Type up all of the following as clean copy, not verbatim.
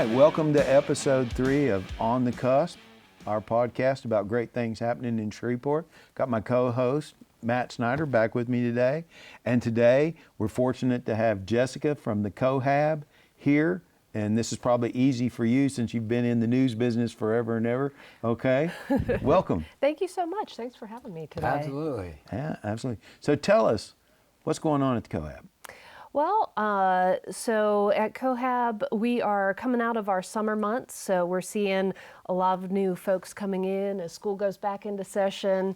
right, welcome to episode 3 of On the Cusp, our podcast about great things happening in Shreveport. Got my co-host, Matt Snyder, back with me today. And today, we're fortunate to have Jessica from the Cohab here. And this is probably easy for you since you've been in the news business forever and ever. Okay, welcome. Thank you so much. Thanks for having me today. Absolutely. Yeah, absolutely. So tell us, what's going on at the Cohab? Well, so at Cohab, we are coming out of our summer months, so we're seeing a lot of new folks coming in as school goes back into session,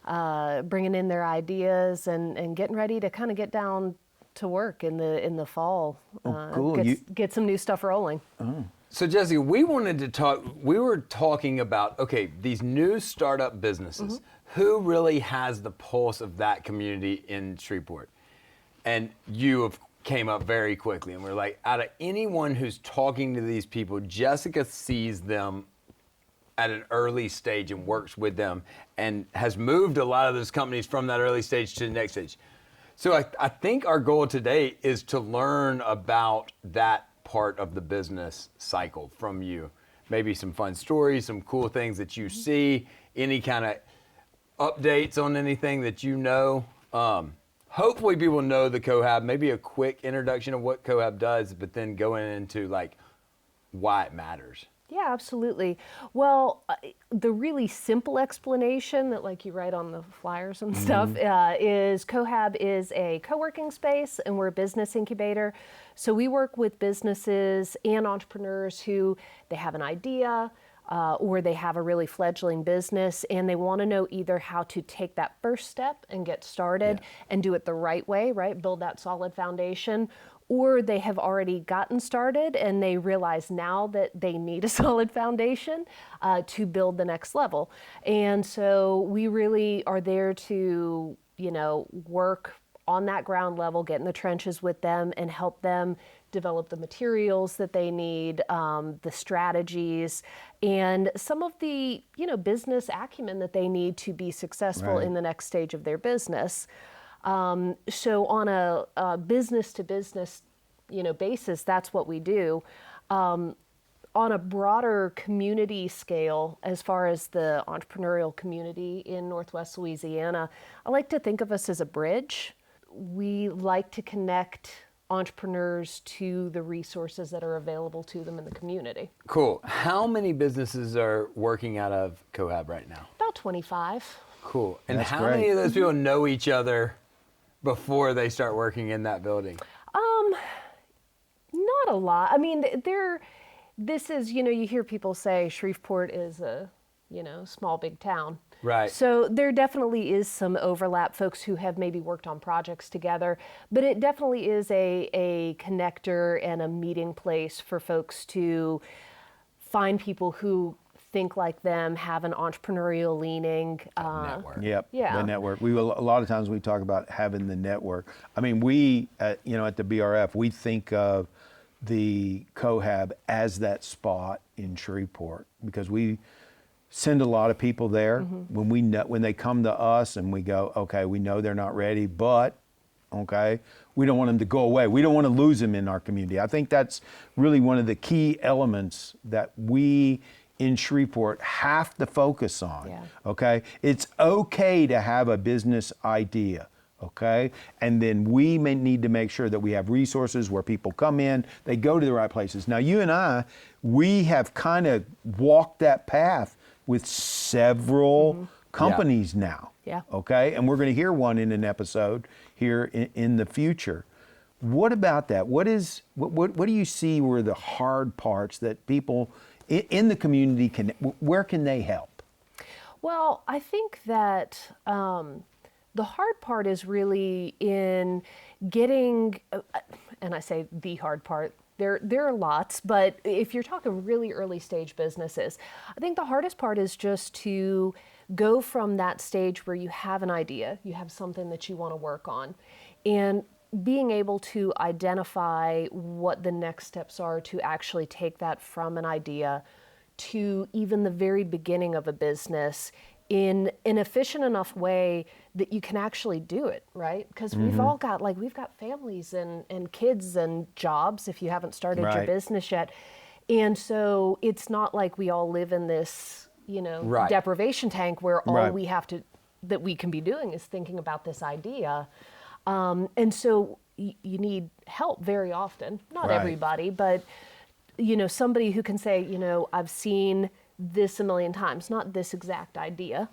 bringing in their ideas and getting ready to kind of get down to work in the fall. Cool. Get some new stuff rolling. Oh. So Jessica, we wanted to talk, we were talking about, okay, these new startup businesses, who really has the pulse of that community in Shreveport? And you have came up very quickly, and we're like, out of anyone who's talking to these people, Jessica sees them at an early stage and works with them and has moved a lot of those companies from that early stage to the next stage. So I think our goal today is to learn about that part of the business cycle from you. Maybe some fun stories, some cool things that you see, any kind of updates on anything that you know. Hopefully people know the Cohab, maybe a quick introduction of what Cohab does, but then going into like why it matters. Yeah, absolutely. Well, the really simple explanation that like you write on the flyers and stuff is Cohab is a co-working space and we're a business incubator. So we work with businesses and entrepreneurs who they have an idea, or they have a really fledgling business and they want to know either how to take that first step and get started and do it the right way, right? Build that solid foundation, or they have already gotten started and they realize now that they need a solid foundation to build the next level. And so we really are there to, work on that ground level, get in the trenches with them and help them develop the materials that they need, the strategies, and some of the, business acumen that they need to be successful in the next stage of their business. So on a business to business, basis, that's what we do. On a broader community scale, as far as the entrepreneurial community in Northwest Louisiana, I like to think of us as a bridge. We like to connect entrepreneurs to the resources that are available to them in the community. Cool. How many businesses are working out of Cohab right now? About 25. Cool. And That's how great. many of those people know each other before they start working in that building? Not a lot. I mean, this is, you hear people say Shreveport is a, small, big town. Right. So there definitely is some overlap, folks who have maybe worked on projects together, but it definitely is a connector and a meeting place for folks to find people who think like them, have an entrepreneurial leaning. Network. Yep, Yeah. the network. A lot of times we talk about having the network. I mean, we, at the BRF, we think of the Cohab as that spot in Shreveport because we send a lot of people there when they come to us and we go, okay, we know they're not ready, but okay, we don't want them to go away. We don't want to lose them in our community. I think that's really one of the key elements that we in Shreveport have to focus on. Yeah. Okay, it's okay to have a business idea. Okay, and then we may need to make sure that we have resources where people come in, they go to the right places. Now, you and I, we have kind of walked that path with several companies now. Yeah. Okay, and we're going to hear one in an episode here in the future. What about that? What do you see were the hard parts that people in the community where can they help? Well, I think that the hard part is really in getting, and I say the hard part, there are lots, but if you're talking really early stage businesses, I think the hardest part is just to go from that stage where you have an idea, you have something that you want to work on, and being able to identify what the next steps are to actually take that from an idea to even the very beginning of a business in an efficient enough way that you can actually do it, right? Because we've all got, we've got families and kids and jobs if you haven't started your business yet. And so it's not like we all live in this, Right. deprivation tank where all Right. we have to, that we can be doing is thinking about this idea. And so you need help very often, not Right. everybody, but, somebody who can say, I've seen this a million times, not this exact idea,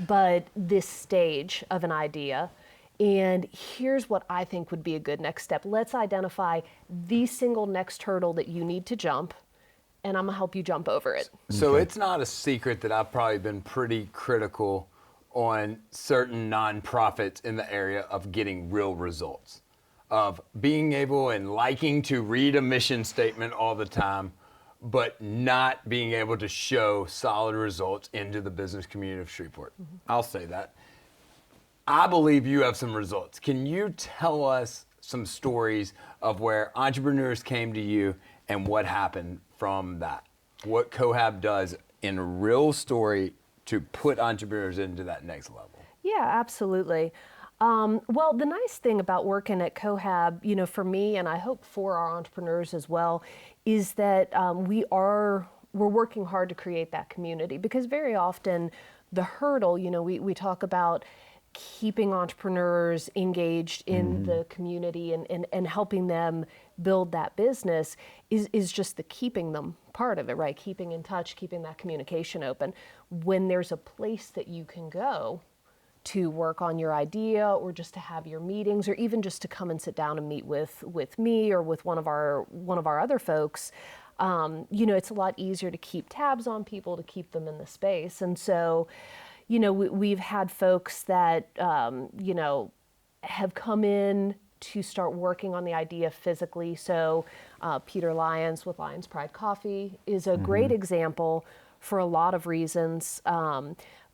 but this stage of an idea. And here's what I think would be a good next step. Let's identify the single next hurdle that you need to jump, and I'm gonna help you jump over it. So it's not a secret that I've probably been pretty critical on certain nonprofits in the area of getting real results, of being able and liking to read a mission statement all the time, but not being able to show solid results into the business community of Shreveport. I'll say that. I believe you have some results. Can you tell us some stories of where entrepreneurs came to you and what happened from that? What Cohab does in a real story to put entrepreneurs into that next level? Yeah, absolutely. Well, the nice thing about working at Cohab, for me, and I hope for our entrepreneurs as well, is that we're working hard to create that community, because very often the hurdle, we talk about keeping entrepreneurs engaged in the community and helping them build that business is just the keeping them part of it, right? Keeping in touch, keeping that communication open. When there's a place that you can go to work on your idea, or just to have your meetings, or even just to come and sit down and meet with me or with one of our other folks, it's a lot easier to keep tabs on people, to keep them in the space. And so, we've had folks that, have come in to start working on the idea physically. So Peter Lyons with Lyons Pride Coffee is a great example for a lot of reasons.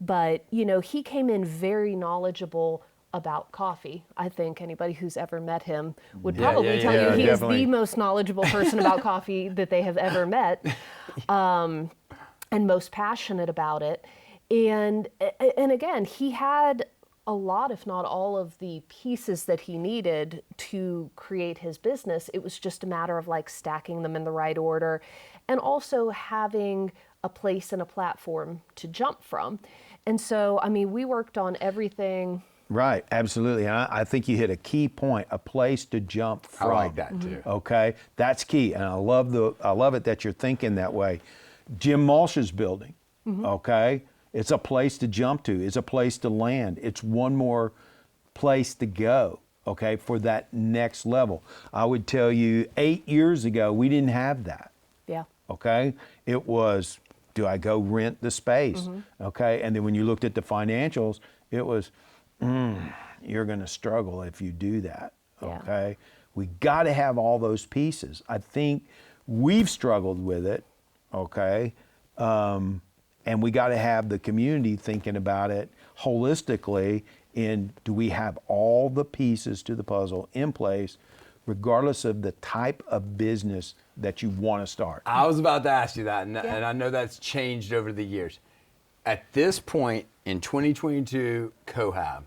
But, he came in very knowledgeable about coffee. I think anybody who's ever met him would probably tell you he definitely. is the most knowledgeable person about coffee that they have ever met, and most passionate about it. And again, he had a lot, if not all, of the pieces that he needed to create his business. It was just a matter of stacking them in the right order, and also having a place and a platform to jump from. And so, we worked on everything. Right, absolutely. And I think you hit a key point, a place to jump from. I like that too. Okay, that's key. And I love it that you're thinking that way. Jim Malsh's building, okay? It's a place to jump to. It's a place to land. It's one more place to go, okay, for that next level. I would tell you 8 years ago, we didn't have that. Yeah. Okay? It was, do I go rent the space? Okay? And then when you looked at the financials, it was, you're going to struggle if you do that. Yeah. Okay? We got to have all those pieces. I think we've struggled with it, okay? And we got to have the community thinking about it holistically in, do we have all the pieces to the puzzle in place, regardless of the type of business that you want to start? I was about to ask you that, and I know that's changed over the years. At this point in 2022, Cohab,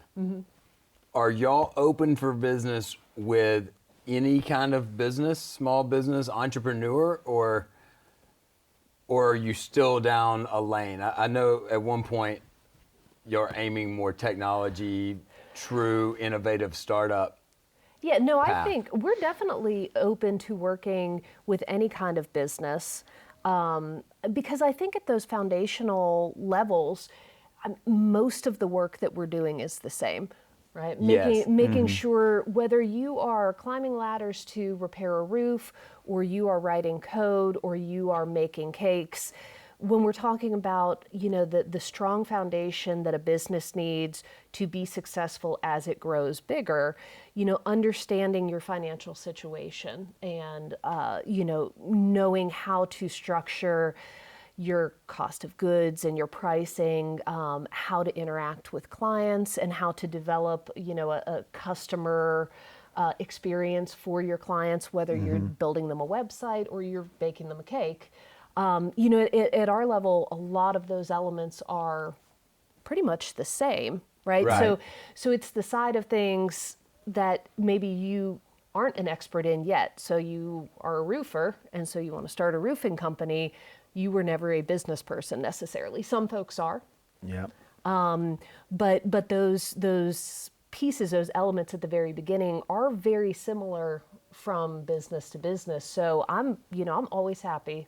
are y'all open for business with any kind of business, small business, entrepreneur, or are you still down a lane? I know at one point you're aiming more technology, true innovative startup. Yeah, no, I path. think we're definitely open to working with any kind of business, because I think at those foundational levels, most of the work that we're doing is the same, right? Yes. Making sure, whether you are climbing ladders to repair a roof, or you are writing code, or you are making cakes, when we're talking about, the strong foundation that a business needs to be successful as it grows bigger, understanding your financial situation and, knowing how to structure your cost of goods and your pricing, how to interact with clients, and how to develop, a customer experience for your clients, whether you're building them a website or you're baking them a cake. At our level, a lot of those elements are pretty much the same, right? Right. So it's the side of things that maybe you aren't an expert in yet. So you are a roofer, and so you want to start a roofing company. You were never a business person necessarily. Some folks are. Yeah. But those pieces, those elements at the very beginning are very similar from business to business. So I'm always happy.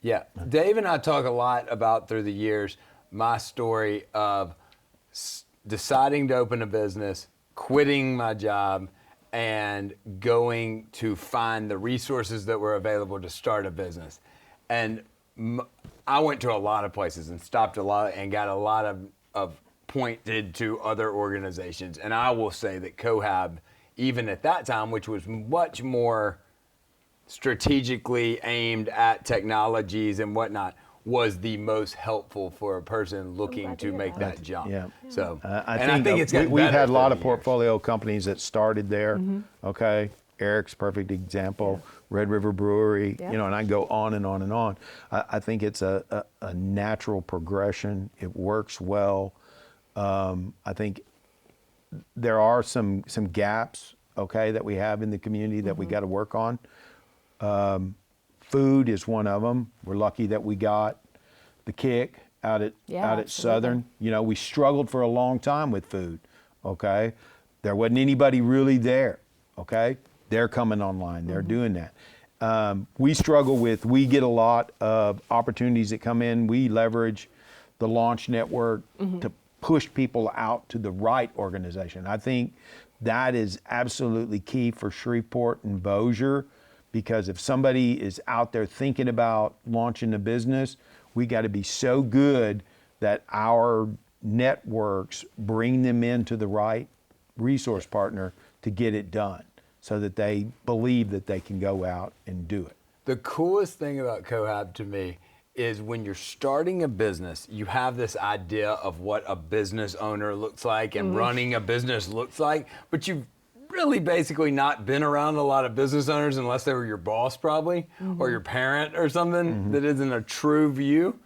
Yeah. Dave and I talk a lot about through the years my story of deciding to open a business, quitting my job, and going to find the resources that were available to start a business. And I went to a lot of places and stopped a lot and got a lot of pointed to other organizations. And I will say that Cohab, even at that time, which was much more strategically aimed at technologies and whatnot, was the most helpful for a person looking to make that jump. Yeah. So, I and think, it's gotten we've better had a lot through of the years. portfolio companies that started there. Okay. Eric's perfect example. Red River Brewery, Yeah. and I go on and on and on. I think it's a natural progression. It works well. I think there are some gaps, okay, that we have in the community that we got to work on. Food is one of them. We're lucky that we got the kick out at Yeah, Southern. We struggled for a long time with food, okay? There wasn't anybody really there, okay? They're coming online. They're doing that. We get a lot of opportunities that come in. We leverage the launch network to push people out to the right organization. I think that is absolutely key for Shreveport and Bossier, because if somebody is out there thinking about launching a business, we got to be so good that our networks bring them into the right resource partner to get it done, so that they believe that they can go out and do it. The coolest thing about Cohab to me is when you're starting a business, you have this idea of what a business owner looks like and running a business looks like, but you've really basically not been around a lot of business owners unless they were your boss probably, or your parent or something that isn't a true view.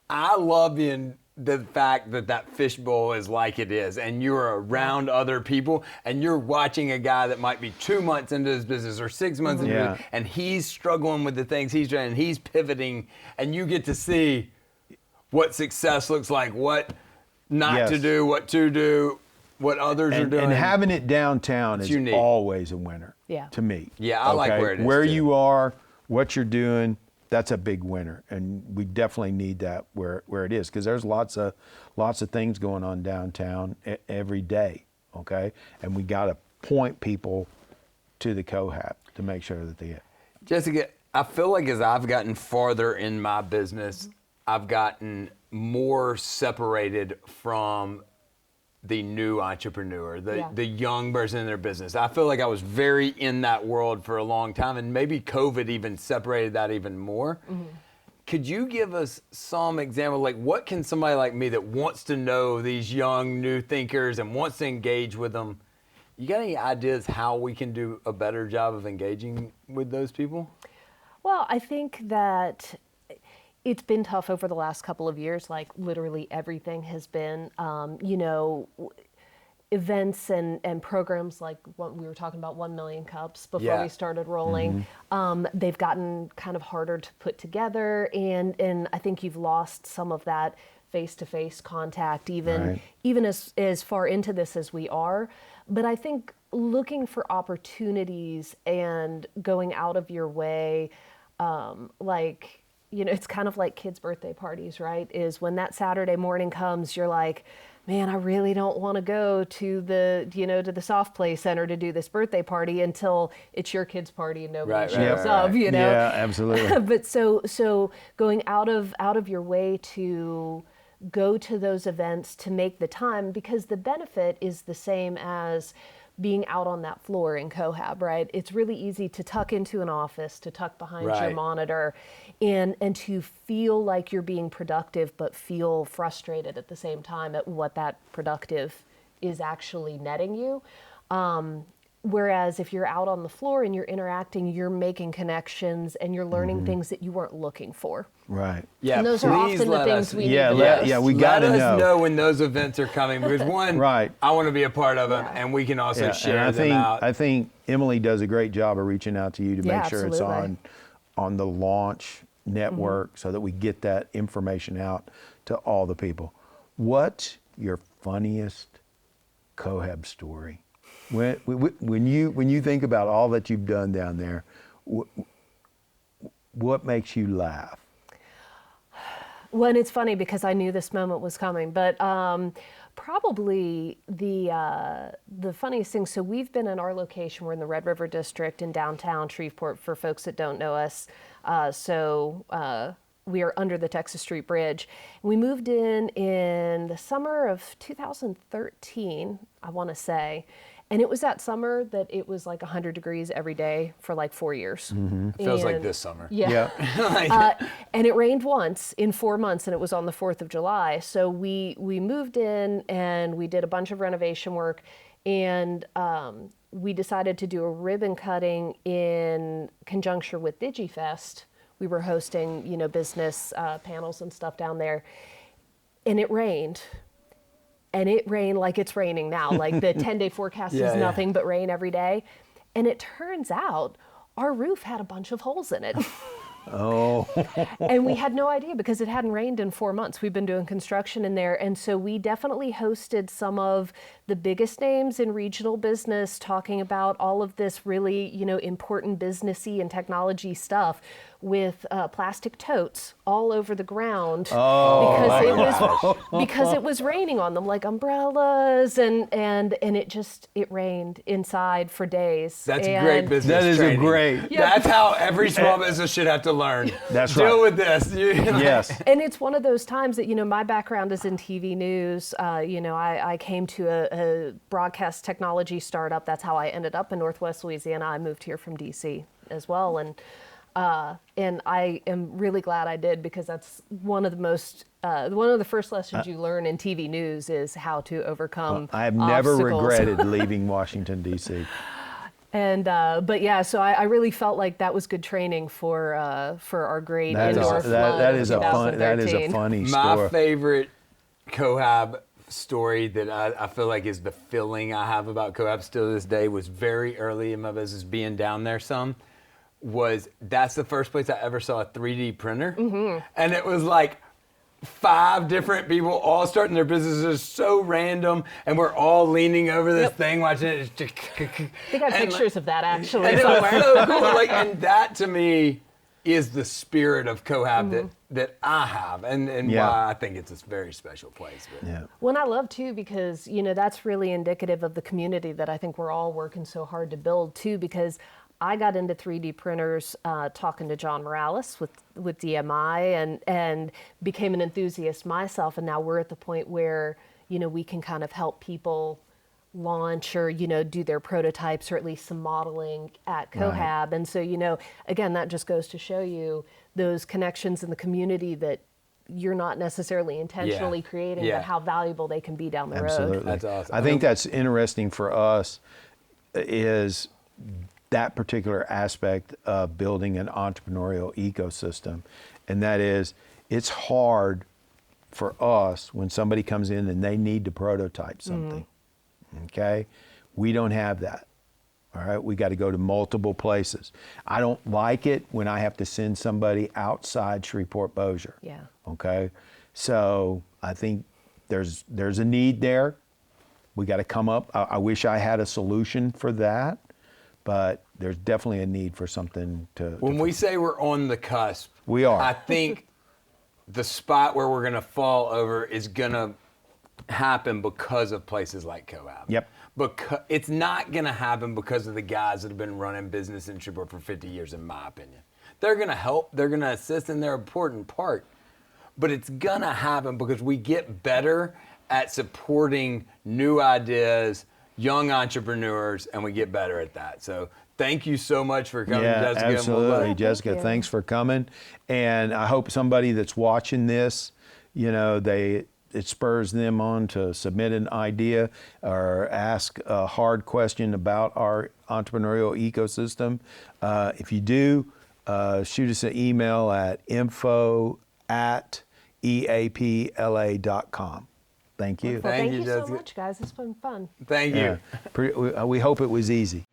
I love the fact that fishbowl is like it is, and you're around other people, and you're watching a guy that might be 2 months into his business or 6 months into it, and he's struggling with the things he's doing, and he's pivoting, and you get to see what success looks like, what not to do, what to do, what others are doing. And having it downtown is unique. always a winner, Yeah. to me. Yeah, I like where it is, Where too. you are, what you're doing, that's a big winner, and we definitely need that where it is, because there's lots of things going on downtown every day, okay? And we got to point people to the Cohab to make sure that they get. Jessica, I feel like as I've gotten farther in my business, I've gotten more separated from the new entrepreneur, the young person in their business. I feel like I was very in that world for a long time, and maybe COVID even separated that even more. Could you give us some example, like what can somebody like me that wants to know these young new thinkers and wants to engage with them, you got any ideas how we can do a better job of engaging with those people? Well, I think that it's been tough over the last couple of years. Like literally everything has been, events and programs like what we were talking about, 1 million cups before we started rolling. They've gotten kind of harder to put together, and I think you've lost some of that face-to-face contact, even as far into this as we are. But I think looking for opportunities and going out of your way, it's kind of like kids' birthday parties, right? Is when that Saturday morning comes, you're like, man, I really don't want to go to the soft play center to do this birthday party until it's your kid's party and nobody shows up, Yeah, absolutely. But so going out of your way to go to those events, to make the time, because the benefit is the same as being out on that floor in Cohab, right? It's really easy to tuck into an office, to tuck behind your monitor, and to feel like you're being productive, but feel frustrated at the same time at what that productive is actually netting you. Whereas if you're out on the floor and you're interacting, you're making connections and you're learning things that you weren't looking for. Right. Yeah, And those are please often the let things us- we need Yeah, the let- most. we got to Let us know. know when those events are coming because one, Right. I want to be a part of them, and we can also And share I them think out. I think Emily does a great job of reaching out to you to Yeah, make sure absolutely. it's on the launch network so that we get that information out to all the people. What's your funniest Cohab story? When you think about all that you've done down there, what makes you laugh? Well, and it's funny because I knew this moment was coming, but probably the funniest thing. So we've been in our location. We're in the Red River District in downtown Shreveport. For folks that don't know us, we are under the Texas Street Bridge. We moved in the summer of 2013, I want to say. And it was that summer that it was like 100 degrees every day for like 4 years. Feels like And- this summer. Yeah. And it rained once in 4 months, and it was on the 4th of July. So we moved in and we did a bunch of renovation work, and we decided to do a ribbon cutting in conjunction with DigiFest. We were hosting, business panels and stuff down there, and it rained. And it rained like it's raining now. Like the 10-day forecast Yeah, is yeah. nothing but rain every day. And it turns out our roof had a bunch of holes in it. Oh, And we had no idea because it hadn't rained in 4 months. We've been doing construction in there. And so we definitely hosted some of the biggest names in regional business talking about all of this really, important businessy and technology stuff with plastic totes all over the ground because it was raining on them, like umbrellas, and it rained inside for days. That's And great business that is a training. great. That's how every small business should have to learn. That's Deal right. with this. Yes. And it's one of those times that, my background is in TV news. I came to a broadcast technology startup. That's how I ended up in Northwest Louisiana. I moved here from DC as well. And I am really glad I did because that's one of the first lessons you learn in TV news is how to overcome I have never obstacles. regretted leaving Washington, D.C. And but yeah, so I really felt like that was good training for our great That is, indoor flood that of is a fun. That is a 2013. funny My story. favorite Cohab story that I feel like is the feeling I have about Cohab still to this day was very early in my business being down there that's the first place I ever saw a 3D printer. And it was like 5 different people all starting their businesses so random, and we're all leaning over this thing watching it. I think I have pictures of that actually And it was somewhere. so cool. And that to me is the spirit of Cohab that I have, and Yeah. why I think it's a very special place. But. Yeah. Well, and I love too because that's really indicative of the community that I think we're all working so hard to build too. Because I got into 3D printers talking to John Morales with DMI and became an enthusiast myself, and now we're at the point where we can kind of help people launch or do their prototypes or at least some modeling at Cohab. Right. And so again, that just goes to show you those connections in the community that you're not necessarily intentionally creating, Yeah. but how valuable they can be down the road. Absolutely. That's awesome. I think that's interesting for us is that particular aspect of building an entrepreneurial ecosystem. And that is, it's hard for us when somebody comes in and they need to prototype something. Okay? We don't have that. All right? We got to go to multiple places. I don't like it when I have to send somebody outside Shreveport Bossier. Yeah. Okay? So I think there's a need there. We got to come up. I wish I had a solution for that, but there's definitely a need for something to. When we say we're on the cusp, We are. I think the spot where we're going to fall over is going to happen because of places like Cohab. Yep. Because it's not going to happen because of the guys that have been running business in Shreveport for 50 years, in my opinion. They're going to help. They're going to assist, and they're an important part. But it's going to happen because we get better at supporting new ideas, young entrepreneurs, and we get better at that. So thank you so much for coming, Yeah, Jessica. and we'll absolutely, Thank Jessica. you. Thanks for coming, and I hope somebody that's watching this, they it spurs them on to submit an idea or ask a hard question about our entrepreneurial ecosystem. If you do, shoot us an email at info@eapla.com. Thank you. Well, Thank thank you, you so Jessica. much, guys. It's been fun. Thank you. We hope it was easy.